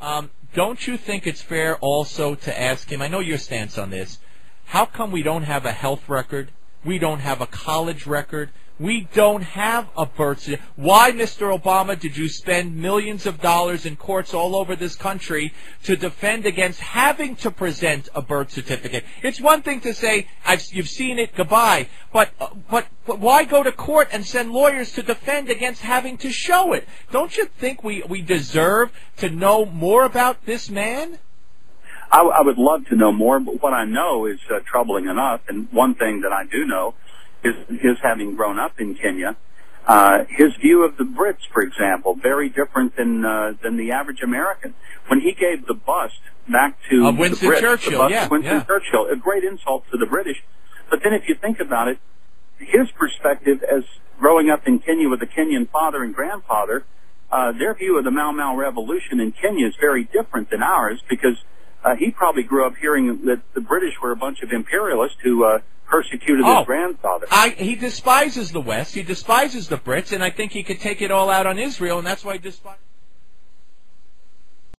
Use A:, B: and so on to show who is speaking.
A: Don't you think it's fair also to ask him, I know your stance on this, how come we don't have a health record? We don't have a college record? We don't have a birth certificate. Why, Mr. Obama, did you spend millions of dollars in courts all over this country to defend against having to present a birth certificate? It's one thing to say, you've seen it, goodbye. But why go to court and send lawyers to defend against having to show it? Don't you think we deserve to know more about this man?
B: I would love to know more, but what I know is troubling enough. And one thing that I do know is his having grown up in Kenya. His view of the Brits, for example, very different than the average American. When he gave the bust back to
A: Winston
B: the Brits,
A: Churchill,
B: Winston Churchill, a great insult to the British. But then if you think about it, his perspective as growing up in Kenya with a Kenyan father and grandfather, their view of the Mau Mau Revolution in Kenya is very different than ours, because he probably grew up hearing that the British were a bunch of imperialists who persecuted his grandfather.
A: He despises the West. He despises the Brits, and I think he could take it all out on Israel, and that's why he despises...